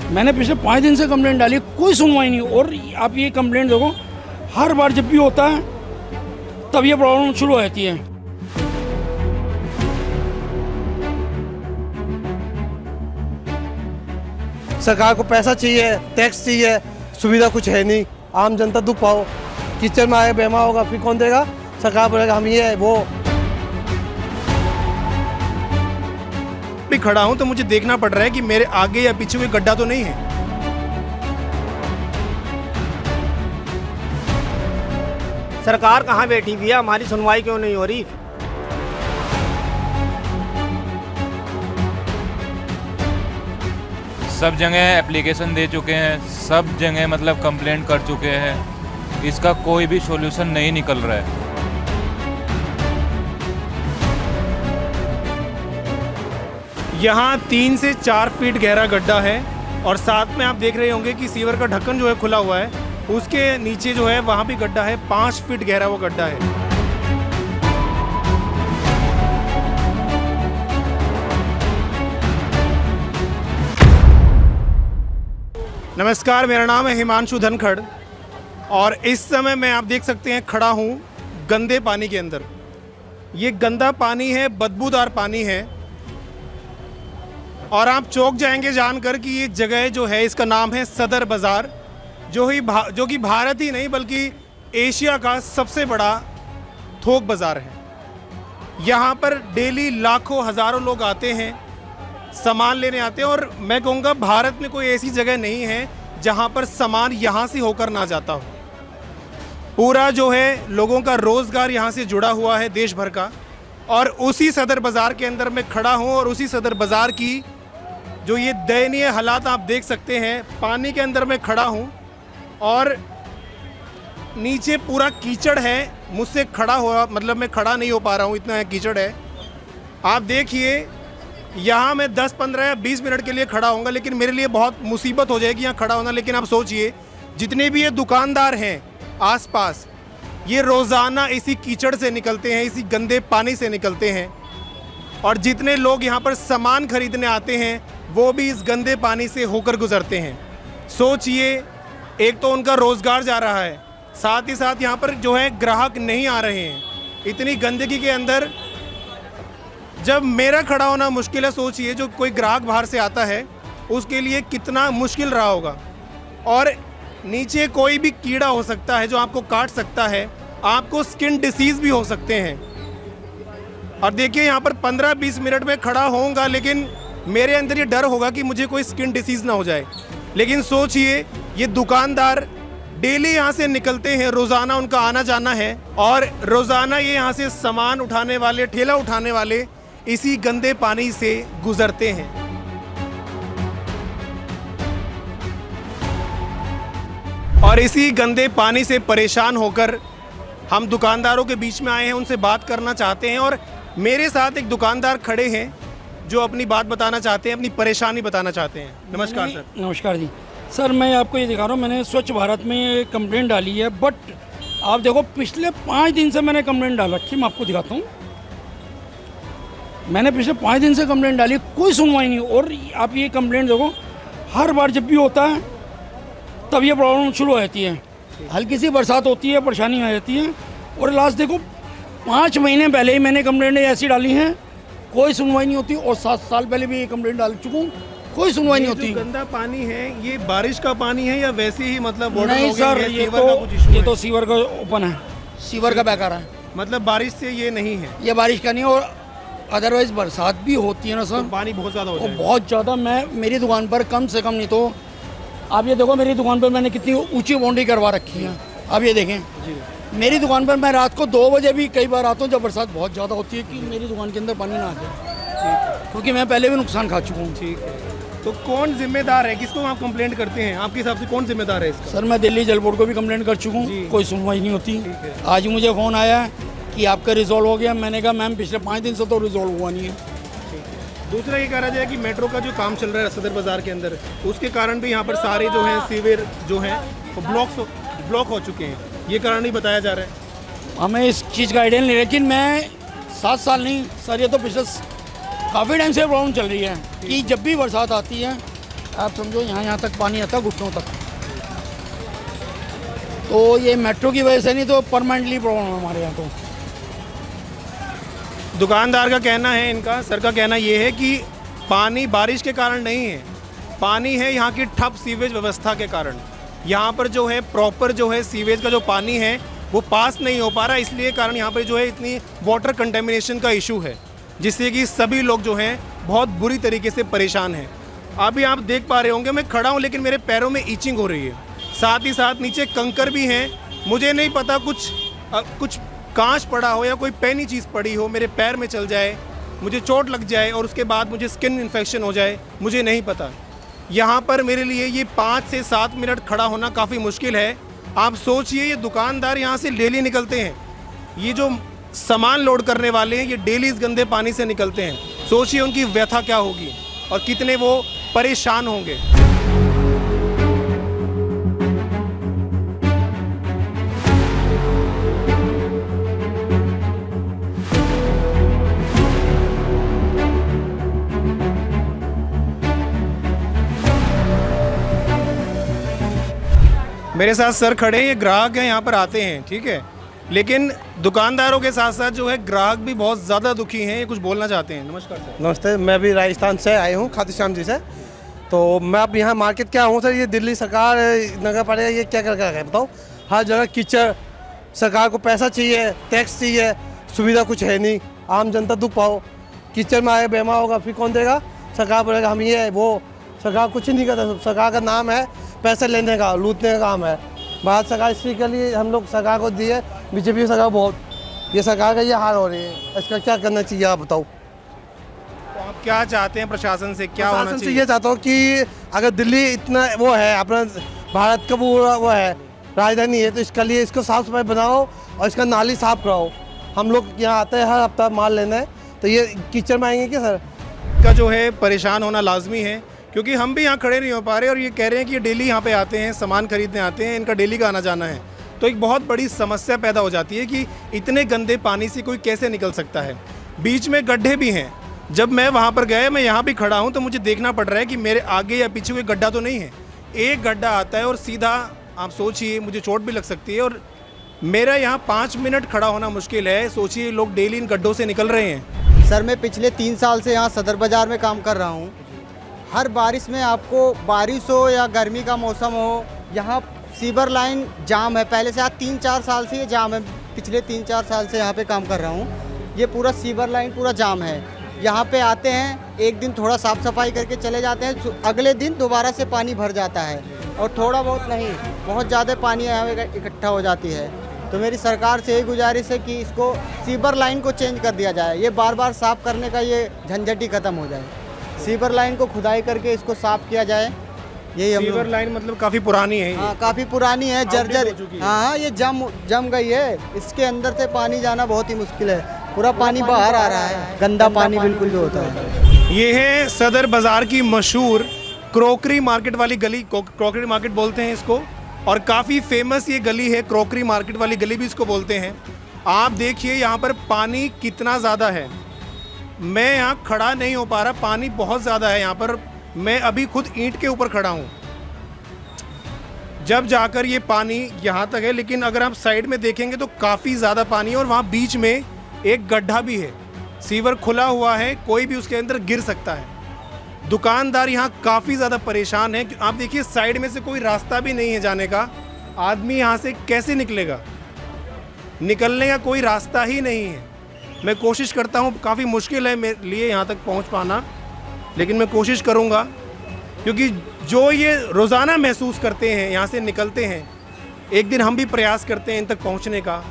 मैंने पिछले 5 दिन से कंप्लेंट डाली, कोई सुनवाई नहीं। और आप ये कंप्लेंट देखो, हर बार जब भी होता है तब ये प्रॉब्लम शुरू हो जाती है। सरकार को पैसा चाहिए, टैक्स चाहिए, सुविधा कुछ है नहीं। आम जनता दुख पाओ, किचन में आए बेमा होगा, फिर कौन देगा? सरकार बोलेगा हम ये वो। भी खड़ा हूं तो मुझे देखना पड़ रहा है कि मेरे आगे या पीछे कोई गड्ढा तो नहीं है। सरकार कहाँ बैठी हुई है? हमारी सुनवाई क्यों नहीं हो रही? सब जगह एप्लीकेशन दे चुके हैं, सब जगह मतलब कंप्लेंट कर चुके हैं, इसका कोई भी सॉल्यूशन नहीं निकल रहा है। यहाँ 3 से 4 फीट गहरा गड्ढा है और साथ में आप देख रहे होंगे कि सीवर का ढक्कन जो है खुला हुआ है, उसके नीचे जो है वहाँ भी गड्ढा है। 5 फीट गहरा वो गड्ढा है। नमस्कार, मेरा नाम है हिमांशु धनखड़ और इस समय मैं आप देख सकते हैं खड़ा हूँ गंदे पानी के अंदर। ये गंदा पानी है, बदबूदार पानी है और आप चौंक जाएंगे जानकर कि ये जगह जो है इसका नाम है सदर बाज़ार, जो कि भारत ही नहीं बल्कि एशिया का सबसे बड़ा थोक बाज़ार है। यहाँ पर डेली लाखों हज़ारों लोग आते हैं, सामान लेने आते हैं और मैं कहूँगा भारत में कोई ऐसी जगह नहीं है जहाँ पर सामान यहाँ से होकर ना जाता हो। पूरा जो है लोगों का रोज़गार यहाँ से जुड़ा हुआ है, देश भर का। और उसी सदर बाज़ार के अंदर मैं खड़ा हूँ और उसी सदर बाज़ार की जो ये दयनीय हालात आप देख सकते हैं। पानी के अंदर मैं खड़ा हूँ और नीचे पूरा कीचड़ है। मुझसे खड़ा हुआ मतलब मैं खड़ा नहीं हो पा रहा हूँ, इतना कीचड़ है। आप देखिए, यहाँ मैं 10, 15 या 20 मिनट के लिए खड़ा होऊंगा, लेकिन मेरे लिए बहुत मुसीबत हो जाएगी यहाँ खड़ा होना। लेकिन आप सोचिए, जितने भी ये दुकानदार हैं आसपास, ये रोज़ाना इसी कीचड़ से निकलते हैं, इसी गंदे पानी से निकलते हैं। और जितने लोग यहाँ पर सामान खरीदने आते हैं वो भी इस गंदे पानी से होकर गुजरते हैं। सोचिए, एक तो उनका रोज़गार जा रहा है, साथ ही साथ यहाँ पर जो है ग्राहक नहीं आ रहे हैं इतनी गंदगी के अंदर। जब मेरा खड़ा होना मुश्किल है, सोचिए जो कोई ग्राहक बाहर से आता है उसके लिए कितना मुश्किल रहा होगा। और नीचे कोई भी कीड़ा हो सकता है जो आपको काट सकता है, आपको स्किन डिसीज़ भी हो सकते हैं। और देखिए, यहाँ पर 15-20 मिनट में खड़ा होऊंगा, लेकिन मेरे अंदर ये डर होगा कि मुझे कोई स्किन डिसीज़ ना हो जाए। लेकिन सोचिए, ये दुकानदार डेली यहाँ से निकलते हैं, रोज़ाना उनका आना जाना है और रोज़ाना ये यहाँ से सामान उठाने वाले, ठेला उठाने वाले इसी गंदे पानी से गुजरते हैं। और इसी गंदे पानी से परेशान होकर हम दुकानदारों के बीच में आए हैं, उनसे बात करना चाहते हैं। और मेरे साथ एक दुकानदार खड़े हैं जो अपनी बात बताना चाहते हैं, अपनी परेशानी बताना चाहते हैं। नमस्कार सर। नमस्कार जी। सर, मैं आपको ये दिखा रहा हूँ, मैंने स्वच्छ भारत में कंप्लेंट डाली है, बट आप देखो पिछले 5 दिन से मैंने कंप्लेंट डाल रखी है। मैं आपको दिखाता हूँ, मैंने पिछले 5 दिन से कंप्लेंट डाली, कोई सुनवाई नहीं। और आप ये कंप्लेंट देखो, हर बार जब भी होता है तब ये प्रॉब्लम शुरू हो जाती है। हल्की सी बरसात होती है, परेशानी आ जाती है। और लास्ट देखो, 5 महीने पहले ही मैंने कंप्लेंट ऐसी डाली हैं, कोई सुनवाई नहीं होती। और 7 साल पहले भी ये कंप्लेंट डाल चुका हूँ, कोई सुनवाई नहीं होती। गंदा पानी है, ये बारिश का पानी है या वैसे ही मतलब नहीं सर, ये तो सीवर का ओपन है, सीवर का बेकार है। मतलब बारिश से ये नहीं है, ये बारिश का नहीं। और अदरवाइज बरसात भी होती है ना सर, तो पानी बहुत ज़्यादा हो जाएगा। बहुत ज़्यादा। मेरी दुकान पर कम से कम नहीं तो आप ये देखो, मेरी दुकान पर मैंने कितनी ऊंची बाउंड्री करवा रखी है। आप ये देखें जी, मेरी दुकान पर मैं रात को 2 बजे भी कई बार आता हूँ जब बरसात बहुत ज़्यादा होती है, कि मेरी दुकान के अंदर पानी ना आ जाए, क्योंकि मैं पहले भी नुकसान खा चुका हूँ। ठीक है, तो कौन जिम्मेदार है? किसको आप कंप्लेंट करते हैं? आपके हिसाब से कौन जिम्मेदार है इसका? सर, मैं दिल्ली जल बोर्ड को भी कंप्लेंट कर चुका हूँ, कोई सुनवाई नहीं होती। आज मुझे फ़ोन आया कि आपका रिजॉल्व हो गया। मैंने कहा मैम, पिछले 5 दिन से तो रिजॉल्व हुआ नहीं है। दूसरा ये कहा जाए कि मेट्रो का जो काम चल रहा है सदर बाज़ार के अंदर, उसके कारण भी यहाँ पर सारे जो हैं सीवर जो हैं वो ब्लॉक हो चुके हैं। ये कारण नहीं बताया जा रहा है। हमें इस चीज़ का आइडिया नहीं, लेकिन मैं 7 साल नहीं सर, ये तो पिछले काफ़ी टाइम से प्रॉब्लम चल रही है कि जब भी बरसात आती है आप समझो यहाँ तक पानी आता घुटनों तक। तो ये मेट्रो की वजह से नहीं तो परमानेंटली प्रॉब्लम है हमारे यहाँ। तो दुकानदार का कहना है, इनका सर का कहना ये है कि पानी बारिश के कारण नहीं है, पानी है यहाँ की ठप सीवेज व्यवस्था के कारण। यहाँ पर जो है प्रॉपर जो है सीवेज का जो पानी है वो पास नहीं हो पा रहा, इसलिए कारण यहाँ पर जो है इतनी वाटर कंटेमिनेशन का इशू है, जिससे कि सभी लोग जो हैं बहुत बुरी तरीके से परेशान हैं। अभी आप देख पा रहे होंगे मैं खड़ा हूँ लेकिन मेरे पैरों में ईचिंग हो रही है, साथ ही साथ नीचे कंकर भी हैं। मुझे नहीं पता कुछ कांच पड़ा हो या कोई पैनी चीज़ पड़ी हो मेरे पैर में चल जाए, मुझे चोट लग जाए और उसके बाद मुझे स्किन इन्फेक्शन हो जाए, मुझे नहीं पता। यहाँ पर मेरे लिए ये 5 से 7 मिनट खड़ा होना काफ़ी मुश्किल है। आप सोचिए ये दुकानदार यहाँ से डेली निकलते हैं, ये जो सामान लोड करने वाले हैं ये डेली इस गंदे पानी से निकलते हैं। सोचिए उनकी व्यथा क्या होगी और कितने वो परेशान होंगे। मेरे साथ सर खड़े हैं, ये ग्राहक हैं, यहाँ पर आते हैं, ठीक है, लेकिन दुकानदारों के साथ साथ जो है ग्राहक भी बहुत ज़्यादा दुखी हैं। ये कुछ बोलना चाहते हैं। नमस्कार सर। नमस्ते, मैं भी राजस्थान से आया हूँ, खाटू श्याम जी से। तो मैं अब यहाँ मार्केट क्या हूँ सर, ये दिल्ली सरकार नगर पालिका ये क्या कर रहा है बताओ। हर जगह कीचड़, सरकार को पैसा चाहिए, टैक्स चाहिए, सुविधा कुछ है नहीं, आम जनता दुख पाओ। कीचड़ में आए बेमा होगा फिर कौन देगा? सरकार बोलेगा हम ये वो। सरकार कुछ नहीं करता, सरकार का नाम है पैसे लेने का, लूटने का काम है। भारत सरकार इसी के लिए हम लोग सरकार को दिए, बीजेपी सरकार बहुत, ये सरकार का ये हाल हो रही है, इसका क्या करना चाहिए आप बताओ। तो आप क्या चाहते हैं प्रशासन से, क्या होना प्रशासन से चाहिए? ये चाहता हूँ कि अगर दिल्ली इतना वो है, अपना भारत का पूरा वो है राजधानी है, तो इसके लिए इसको साफ सफाई बनाओ और इसका नाली साफ कराओ। हम लोग यहाँ आते हैं हर हफ्ता माल लेने, तो ये कीचड़ में आएंगे क्या सर? का जो है परेशान होना लाजमी है, क्योंकि हम भी यहाँ खड़े नहीं हो पा रहे और ये कह रहे हैं कि ये डेली यहाँ पे आते हैं, सामान खरीदने आते हैं, इनका डेली का आना जाना है। तो एक बहुत बड़ी समस्या पैदा हो जाती है कि इतने गंदे पानी से कोई कैसे निकल सकता है। बीच में गड्ढे भी हैं। जब मैं वहाँ पर गया, मैं यहाँ भी खड़ा हूँ, तो मुझे देखना पड़ रहा है कि मेरे आगे या पीछे कोई गड्ढा तो नहीं है। एक गड्ढा आता है और सीधा आप सोचिए मुझे चोट भी लग सकती है, और मेरा यहाँ 5 मिनट खड़ा होना मुश्किल है। सोचिए लोग डेली इन गड्ढों से निकल रहे हैं। सर मैं पिछले 3 साल से यहाँ सदर बाज़ार में काम कर रहा हूँ। हर बारिश में, आपको बारिश हो या गर्मी का मौसम हो, यहाँ सीवर लाइन जाम है। पहले से आज 3-4 साल से ये जाम है। पिछले 3-4 साल से यहाँ पे काम कर रहा हूँ। ये पूरा सीवर लाइन पूरा जाम है। यहाँ पे आते हैं, एक दिन थोड़ा साफ़ सफाई करके चले जाते हैं, अगले दिन दोबारा से पानी भर जाता है, और थोड़ा बहुत नहीं, बहुत ज़्यादा पानी यहाँ पे इकट्ठा हो जाती है। तो मेरी सरकार से यही गुजारिश है कि इसको सीवर लाइन को चेंज कर दिया जाए। ये बार बार साफ़ करने का ये झंझट ही ख़त्म हो जाए। सीवर लाइन को खुदाई करके इसको साफ़ किया जाए। यही हम सीवर लाइन मतलब काफ़ी पुरानी है। हाँ, काफ़ी पुरानी है, जर्जर। हाँ, ये जम गई है। इसके अंदर से पानी जाना बहुत ही मुश्किल है। पूरा पानी बाहर आ रहा है, गंदा पानी बिल्कुल जो होता है। ये है सदर बाज़ार की मशहूर क्रोकरी मार्केट वाली गली, क्रोकरी मार्केट बोलते हैं इसको, और काफ़ी फेमस ये गली है, क्रोकरी मार्केट वाली गली भी इसको बोलते हैं। आप देखिए यहाँ पर पानी कितना ज़्यादा है। मैं यहाँ खड़ा नहीं हो पा रहा, पानी बहुत ज़्यादा है यहाँ पर। मैं अभी खुद ईंट के ऊपर खड़ा हूँ, जब जाकर ये पानी यहाँ तक है। लेकिन अगर आप साइड में देखेंगे तो काफ़ी ज़्यादा पानी है, और वहाँ बीच में एक गड्ढा भी है। सीवर खुला हुआ है, कोई भी उसके अंदर गिर सकता है। दुकानदार यहाँ काफ़ी ज़्यादा परेशान है। आप देखिए साइड में से कोई रास्ता भी नहीं है जाने का। आदमी यहाँ से कैसे निकलेगा? निकलने का कोई रास्ता ही नहीं है। मैं कोशिश करता हूँ, काफ़ी मुश्किल है मेरे लिए यहाँ तक पहुँच पाना, लेकिन मैं कोशिश करूँगा, क्योंकि जो ये रोज़ाना महसूस करते हैं, यहाँ से निकलते हैं, एक दिन हम भी प्रयास करते हैं इन तक पहुँचने का,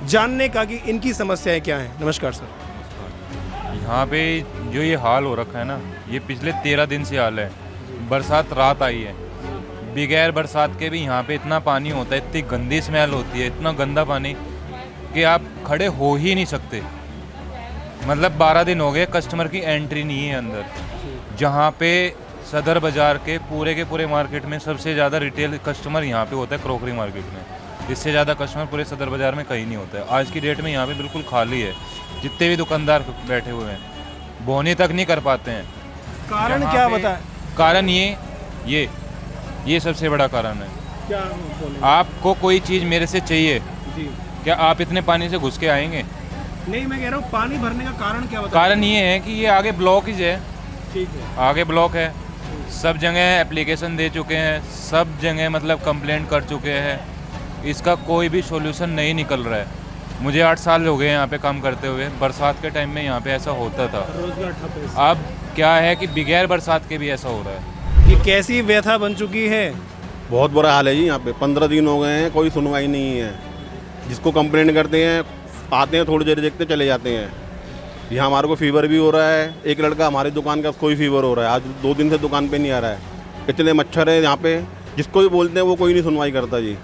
जानने का कि इनकी समस्याएं क्या हैं। नमस्कार सर। यहाँ पे जो ये हाल हो रखा है ना, ये पिछले 13 दिन से हाल है। बरसात रात आई है, बगैर बरसात के भी यहाँ पे इतना पानी होता है, इतनी गंदी स्मेल होती है, इतना गंदा पानी कि आप खड़े हो ही नहीं सकते। मतलब 12 दिन हो गए कस्टमर की एंट्री नहीं है अंदर। जहाँ पे सदर बाज़ार के पूरे मार्केट में सबसे ज़्यादा रिटेल कस्टमर यहाँ पे होता है क्रोकरी मार्केट में। इससे ज़्यादा कस्टमर पूरे सदर बाज़ार में कहीं नहीं होता है। आज की डेट में यहाँ पे बिल्कुल खाली है। जितने भी दुकानदार बैठे हुए हैं बोनी तक नहीं कर पाते हैं। कारण क्या बताएं? कारण ये ये सबसे बड़ा कारण है। क्या बोले आपको कोई चीज़ मेरे से चाहिए, जी? क्या आप इतने पानी से घुस के आएंगे? नहीं, मैं कह रहा हूँ पानी भरने का कारण क्या बता? कारण ये है कि ये आगे ब्लॉकेज है, ठीक है। आगे ब्लॉक है, सब जगह एप्लीकेशन दे चुके हैं, सब जगह मतलब कंप्लेंट कर चुके हैं, इसका कोई भी सॉल्यूशन नहीं निकल रहा है। मुझे 8 साल हो गए यहाँ पे काम करते हुए, बरसात के टाइम में यहाँ पे ऐसा होता था। रोजगार ठप है। अब क्या है कि बगैर बरसात के भी ऐसा हो रहा है। ये कैसी व्यथा बन चुकी है? बहुत बुरा हाल है जी यहाँ पे। 15 दिन हो गए हैं, कोई सुनवाई नहीं है। जिसको कंप्लेंट करते हैं, आते हैं, थोड़ी देर देखते चले जाते हैं। यहाँ हमारे को फीवर भी हो रहा है। एक लड़का हमारी दुकान का, उसको भी फीवर हो रहा है। आज 2 दिन से दुकान पे नहीं आ रहा है। इतने मच्छर है यहाँ पे, जिसको भी बोलते हैं वो कोई नहीं सुनवाई करता जी।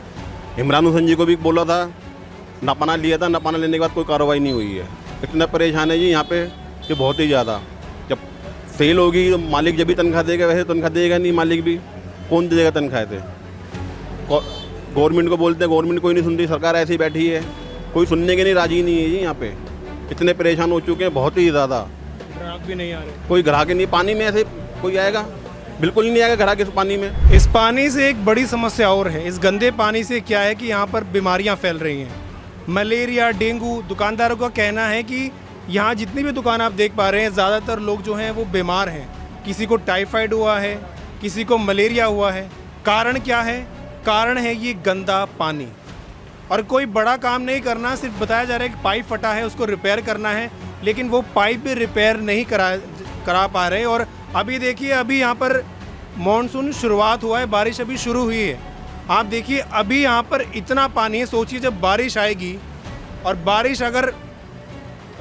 इमरान हुसैन जी को भी बोला था, नपाना लिया था, नपाना लेने के बाद कोई कार्रवाई नहीं हुई है। इतना परेशान है जी यहाँ पे कि बहुत ही ज़्यादा। जब सेल होगी तो मालिक जब भी तनख्वाह देगा, वैसे तनख्वाह देगा नहीं मालिक भी, कौन देगा तनख्वाह थे? गवर्नमेंट को बोलते हैं, गवर्नमेंट कोई नहीं सुनती, सरकार ऐसी बैठी है, कोई सुनने के लिए राजी नहीं है जी यहाँ पे। इतने परेशान हो चुके हैं बहुत ही ज़्यादा। ग्राहक भी नहीं आ रहे। कोई ग्राहक नहीं, पानी में ऐसे कोई आएगा? बिल्कुल ही नहीं आएगा ग्राहक इस पानी में। इस पानी से एक बड़ी समस्या और है। इस गंदे पानी से क्या है कि यहाँ पर बीमारियाँ फैल रही हैं, मलेरिया, डेंगू। दुकानदारों का कहना है कि यहाँ जितनी भी दुकान आप देख पा रहे हैं, ज़्यादातर लोग जो हैं वो बीमार हैं। किसी को टाइफाइड हुआ है, किसी को मलेरिया हुआ है। कारण क्या है? कारण है ये गंदा पानी। और कोई बड़ा काम नहीं करना, सिर्फ बताया जा रहा है कि पाइप फटा है, उसको रिपेयर करना है, लेकिन वो पाइप भी रिपेयर नहीं करा पा रहे। और अभी देखिए, अभी यहाँ पर मॉनसून शुरुआत हुआ है, बारिश अभी शुरू हुई है। आप देखिए अभी यहाँ पर इतना पानी है। सोचिए जब बारिश आएगी, और बारिश अगर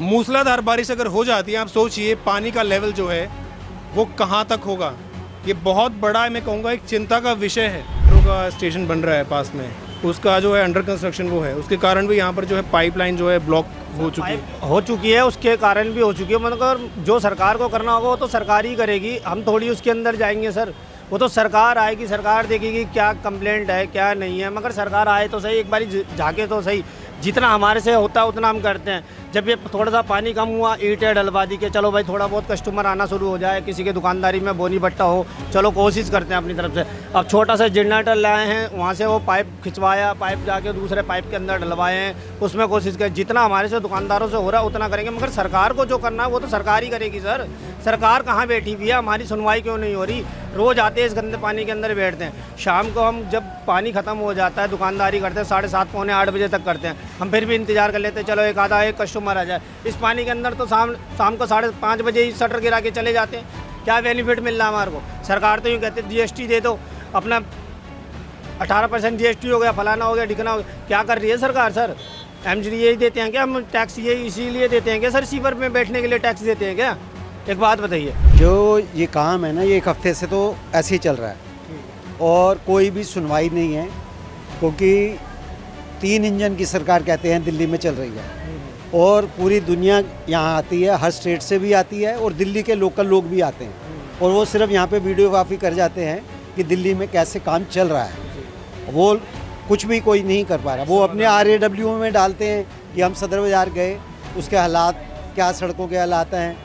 मूसलाधार बारिश अगर हो जाती है, आप सोचिए पानी का लेवल जो है वो कहाँ तक होगा। ये बहुत बड़ा, मैं कहूँगा, एक चिंता का विषय है। मेट्रो का स्टेशन बन रहा है पास में, उसका जो है अंडर कंस्ट्रक्शन वो है, उसके कारण भी यहाँ पर जो है पाइपलाइन जो है ब्लॉक हो चुकी है। उसके कारण भी हो चुकी है। मतलब जो सरकार को करना होगा वो तो सरकार ही करेगी, हम थोड़ी उसके अंदर जाएंगे सर। वो तो सरकार आएगी, सरकार देखेगी क्या कंप्लेंट है क्या नहीं है। मगर सरकार आए तो सही, एक बारी झाके तो सही। जितना हमारे से होता है उतना हम करते हैं। जब ये थोड़ा सा पानी कम हुआ, ईंटें डलवा दी के चलो भाई थोड़ा बहुत कस्टमर आना शुरू हो जाए, किसी के दुकानदारी में बोनी बट्टा हो, चलो कोशिश करते हैं अपनी तरफ से। अब छोटा सा जनरेटर लाए हैं, वहाँ से वो पाइप खिंचवाया, पाइप जाके दूसरे पाइप के अंदर डलवाए हैं, उसमें कोशिश करें। जितना हमारे से दुकानदारों से हो रहा है उतना करेंगे। मगर सरकार को जो करना है वो तो सरकार ही करेगी सर। सरकार कहाँ बैठी हुई है? हमारी सुनवाई क्यों नहीं हो रही? रोज़ आते हैं, इस गंदे पानी के अंदर बैठते हैं। शाम को हम जब पानी ख़त्म हो जाता है, दुकानदारी करते हैं 7:30 पौने 8 बजे तक करते हैं। हम फिर भी इंतज़ार कर लेते हैं, चलो एक कस्टमर आ जाए। इस पानी के अंदर तो शाम को 5:30 बजे ही शटर गिरा के चले जाते हैं। क्या बेनिफिट मिल रहा है हमारे को? सरकार तो यूँ कहते हैं जीएसटी दे दो, अपना 18% जीएसटी हो गया, फलाना हो गया, ढिकना हो गया। क्या कर रही है सरकार सर? एमजी यही देते हैं क्या? हम टैक्स ये इसीलिए देते हैं क्या सर? सीवर में बैठने के लिए टैक्स देते हैं क्या? एक बात बताइए। जो ये काम है ना, ये 1 हफ्ते से तो ऐसे ही चल रहा है और कोई भी सुनवाई नहीं है, क्योंकि 3 इंजन की सरकार कहते हैं दिल्ली में चल रही है और पूरी दुनिया यहाँ आती है, हर स्टेट से भी आती है और दिल्ली के लोकल लोग भी आते हैं और वो सिर्फ यहाँ पे वीडियोग्राफी कर जाते हैं कि दिल्ली में कैसे काम चल रहा है। वो कुछ भी कोई नहीं कर पा रहा। वो अपने RAW में डालते हैं कि हम सदर बाज़ार गए, उसके हालात क्या, सड़कों के हालात हैं,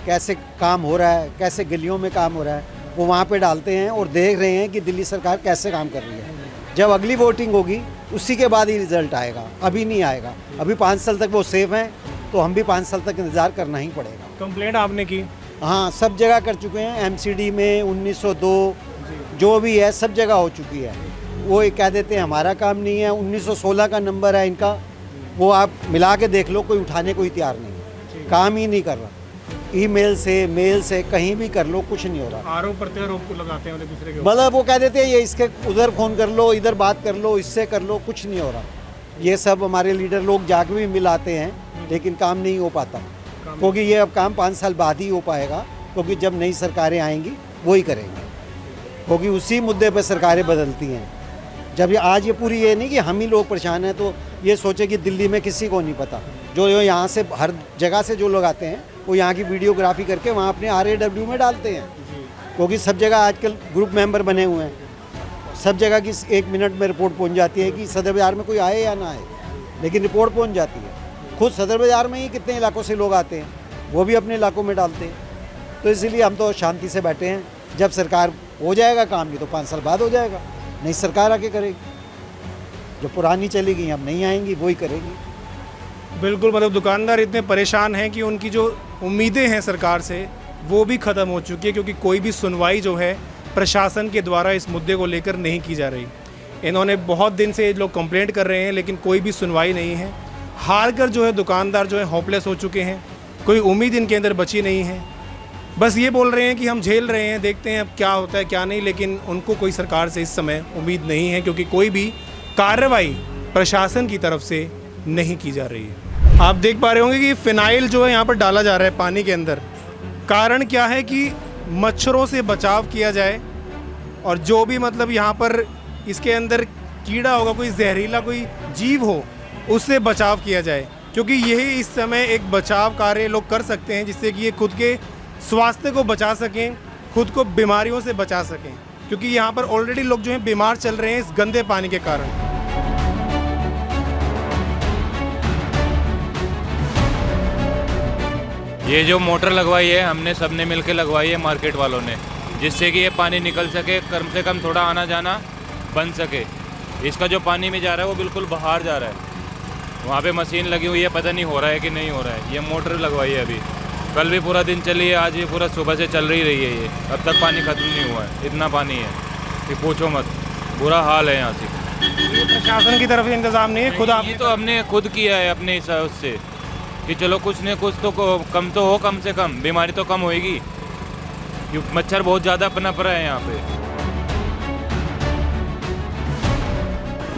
कैसे काम हो रहा है, कैसे गलियों में काम हो रहा है, वो वहाँ पे डालते हैं और देख रहे हैं कि दिल्ली सरकार कैसे काम कर रही है। जब अगली वोटिंग होगी उसी के बाद ही रिज़ल्ट आएगा, अभी नहीं आएगा। अभी 5 साल तक वो सेफ हैं, तो हम भी 5 साल तक इंतज़ार करना ही पड़ेगा। कंप्लेंट आपने की? हाँ, सब जगह कर चुके हैं। MCD में 1902 जो भी है सब जगह हो चुकी है। वो कह देते हैं हमारा काम नहीं है। 1916 का नंबर है इनका, वो आप मिला के देख लो, कोई उठाने को ही तैयार नहीं, काम ही नहीं कर रहा। ईमेल से, मेल से, कहीं भी कर लो, कुछ नहीं हो रहा। आरोप प्रत्यारोप को लगाते हैं दूसरे के ऊपर। मतलब वो कह देते हैं ये इसके उधर फ़ोन कर लो, इधर बात कर लो, इससे कर लो, कुछ नहीं हो रहा। ये सब हमारे लीडर लोग जाके भी मिलाते हैं, लेकिन काम नहीं हो पाता, क्योंकि ये अब काम 5 साल बाद ही हो पाएगा, क्योंकि जब नई सरकारें आएंगी वही करेंगे, क्योंकि उसी मुद्दे पर सरकारें बदलती हैं। जब आज ये पूरी ये नहीं कि हम ही लोग परेशान हैं, तो ये सोचे कि दिल्ली में किसी को नहीं पता। जो यहाँ से हर जगह से जो लोग आते हैं वो यहाँ की वीडियोग्राफी करके वहाँ अपने RAW में डालते हैं, क्योंकि सब जगह आजकल ग्रुप मेंबर बने हुए हैं। सब जगह की 1 मिनट में रिपोर्ट पहुँच जाती है कि सदर बाज़ार में कोई आए या ना आए, लेकिन रिपोर्ट पहुँच जाती है। खुद सदर बाज़ार में ही कितने इलाकों से लोग आते हैं, वो भी अपने इलाकों में डालते हैं। तो इसीलिए हम तो शांति से बैठे हैं जब सरकार हो जाएगा काम, नहीं तो 5 साल बाद हो जाएगा, नई सरकार आके करेगी। जो पुरानी चलेगी अब नहीं आएंगी, वही करेगी। बिल्कुल, मतलब दुकानदार इतने परेशान हैं कि उनकी जो उम्मीदें हैं सरकार से वो भी ख़त्म हो चुकी है, क्योंकि कोई भी सुनवाई जो है प्रशासन के द्वारा इस मुद्दे को लेकर नहीं की जा रही। इन्होंने बहुत दिन से लोग कंप्लेंट कर रहे हैं, लेकिन कोई भी सुनवाई नहीं है। हार कर जो है दुकानदार जो है होपलेस हो चुके हैं, कोई उम्मीद इनके अंदर बची नहीं है। बस ये बोल रहे हैं कि हम झेल रहे हैं, देखते हैं अब क्या होता है क्या नहीं, लेकिन उनको कोई सरकार से इस समय उम्मीद नहीं है, क्योंकि कोई भी कार्रवाई प्रशासन की तरफ से नहीं की जा रही है। आप देख पा रहे होंगे कि फिनाइल जो है यहाँ पर डाला जा रहा है पानी के अंदर। कारण क्या है कि मच्छरों से बचाव किया जाए, और जो भी मतलब यहाँ पर इसके अंदर कीड़ा होगा, कोई जहरीला कोई जीव हो, उससे बचाव किया जाए, क्योंकि यही इस समय एक बचाव कार्य लोग कर सकते हैं, जिससे कि ये खुद के स्वास्थ्य को बचा सकें, खुद को बीमारियों से बचा सकें, क्योंकि यहाँ पर ऑलरेडी लोग जो हैं बीमार चल रहे हैं इस गंदे पानी के कारण। ये जो मोटर लगवाई है हमने सबने मिलकर लगवाई है मार्केट वालों ने, जिससे कि ये पानी निकल सके, कम से कम थोड़ा आना जाना बन सके। इसका जो पानी में जा रहा है वो बिल्कुल बाहर जा रहा है। वहाँ पे मशीन लगी हुई है, पता नहीं हो रहा है कि नहीं हो रहा है। ये मोटर लगवाई है अभी, कल भी पूरा दिन चली है, आज भी पूरा सुबह से चल रही है ये। अब तक पानी ख़त्म नहीं हुआ है, इतना पानी है कि पूछो मत, बुरा हाल है यहाँ से। प्रशासन की तरफ से इंतज़ाम नहीं है, खुद आप ये तो हमने खुद किया है अपने हिसाब से कि चलो कुछ न कुछ तो कम तो हो, कम से कम बीमारी तो कम होएगी, क्योंकि मच्छर बहुत ज़्यादा पनप रहा है यहाँ पे।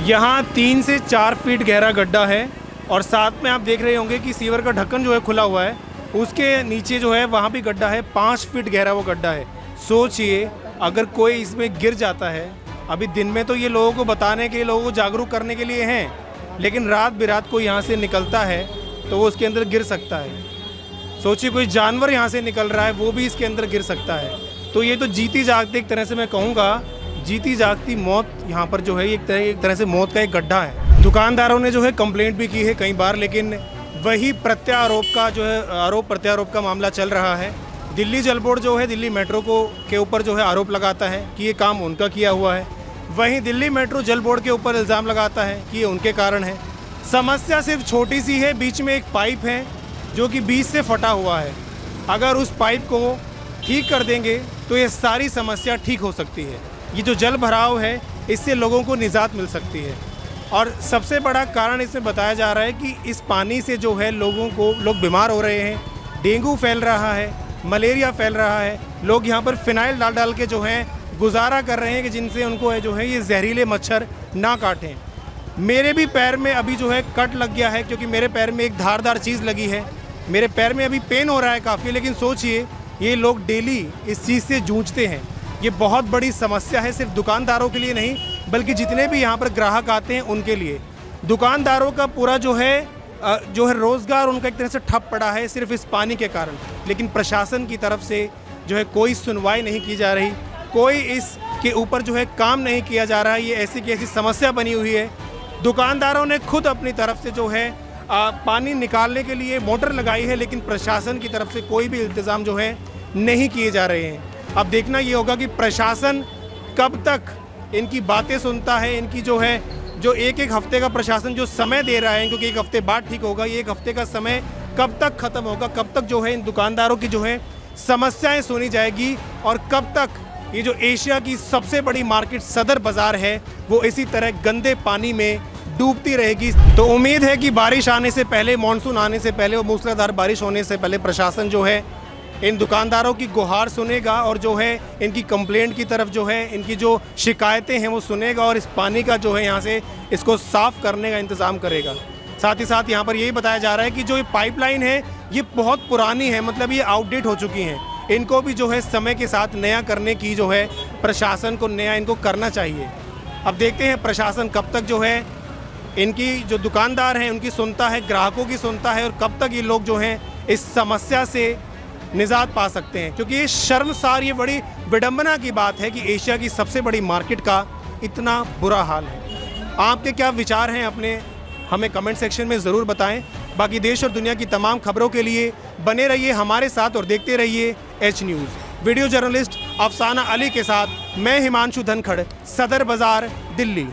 यहाँ 3 से 4 फीट गहरा गड्ढा है, और साथ में आप देख रहे होंगे कि सीवर का ढक्कन जो है खुला हुआ है, उसके नीचे जो है वहाँ भी गड्ढा है, 5 फीट गहरा वो गड्ढा है। सोचिए अगर कोई इसमें गिर जाता है, अभी दिन में तो ये लोगों को बताने के लिए, लोगों को जागरूक करने के लिए हैं, लेकिन रात बिरात कोई यहाँ से निकलता है तो वो उसके अंदर गिर सकता है। सोचिए कोई जानवर यहाँ से निकल रहा है, वो भी इसके अंदर गिर सकता है। तो ये तो जीती जागती, एक तरह से मैं कहूँगा जीती जागती मौत यहाँ पर जो है एक तरह से मौत का एक गड्ढा है। दुकानदारों ने जो है कंप्लेंट भी की है कई बार, लेकिन वही प्रत्यारोप का जो है आरोप प्रत्यारोप का मामला चल रहा है। दिल्ली जल बोर्ड जो है दिल्ली मेट्रो के ऊपर जो है आरोप लगाता है कि ये काम उनका किया हुआ है, वहीं दिल्ली मेट्रो जल बोर्ड के ऊपर इल्ज़ाम लगाता है कि ये उनके कारण है। समस्या सिर्फ छोटी सी है, बीच में एक पाइप है जो कि बीच से फटा हुआ है। अगर उस पाइप को ठीक कर देंगे तो ये सारी समस्या ठीक हो सकती है। ये जो जल भराव है इससे लोगों को निजात मिल सकती है। और सबसे बड़ा कारण इसमें बताया जा रहा है कि इस पानी से जो है लोग बीमार हो रहे हैं, डेंगू फैल रहा है, मलेरिया फैल रहा है। लोग यहाँ पर फिनाइल डाल डाल के जो है गुजारा कर रहे हैं कि जिनसे उनको है जो है ये जहरीले मच्छर ना काटें। मेरे भी पैर में अभी जो है कट लग गया है, क्योंकि मेरे पैर में एक धारदार चीज़ लगी है। मेरे पैर में अभी पेन हो रहा है काफ़ी, लेकिन सोचिए ये लोग डेली इस चीज़ से जूझते हैं। ये बहुत बड़ी समस्या है, सिर्फ दुकानदारों के लिए नहीं बल्कि जितने भी यहाँ पर ग्राहक आते हैं उनके लिए। दुकानदारों का पूरा जो है रोज़गार उनका एक तरह से ठप पड़ा है सिर्फ इस पानी के कारण। लेकिन प्रशासन की तरफ से जो है कोई सुनवाई नहीं की जा रही, कोई इसके ऊपर जो है काम नहीं किया जा रहा है। ये ऐसी की ऐसी समस्या बनी हुई है। दुकानदारों ने खुद अपनी तरफ से जो है पानी निकालने के लिए मोटर लगाई है, लेकिन प्रशासन की तरफ से कोई भी इंतज़ाम जो है नहीं किए जा रहे हैं। अब देखना ये होगा कि प्रशासन कब तक इनकी बातें सुनता है। इनकी जो एक हफ्ते का प्रशासन जो समय दे रहा है, क्योंकि एक हफ्ते बाद ठीक होगा, ये एक हफ्ते का समय कब तक ख़त्म होगा, कब तक जो है इन दुकानदारों की जो है समस्याएं सुनी जाएगी, और कब तक ये जो एशिया की सबसे बड़ी मार्केट सदर बाज़ार है वो इसी तरह गंदे पानी में डूबती रहेगी। तो उम्मीद है कि बारिश आने से पहले, मानसून आने से पहले और मूसलाधार बारिश होने से पहले प्रशासन जो है इन दुकानदारों की गुहार सुनेगा, और जो है इनकी कंप्लेंट की तरफ जो है इनकी जो शिकायतें हैं वो सुनेगा, और इस पानी का जो है यहाँ से इसको साफ़ करने का इंतज़ाम करेगा। साथ ही साथ यहाँ पर यही बताया जा रहा है कि जो ये पाइपलाइन है ये बहुत पुरानी है, मतलब ये आउटडेट हो चुकी हैं। इनको भी जो है समय के साथ नया करने की जो है प्रशासन को नया इनको करना चाहिए। अब देखते हैं प्रशासन कब तक जो है इनकी जो दुकानदार हैं उनकी सुनता है, ग्राहकों की सुनता है, और कब तक ये लोग जो हैं इस समस्या से निजात पा सकते हैं। क्योंकि ये शर्मसार, ये बड़ी विडंबना की बात है कि एशिया की सबसे बड़ी मार्केट का इतना बुरा हाल है। आपके क्या विचार हैं अपने हमें कमेंट सेक्शन में ज़रूर बताएं। बाकी देश और दुनिया की तमाम खबरों के लिए बने रहिए हमारे साथ और देखते रहिए एच न्यूज़। वीडियो जर्नलिस्ट अफसाना अली के साथ मैं हिमांशु धनखड़, सदर बाज़ार, दिल्ली।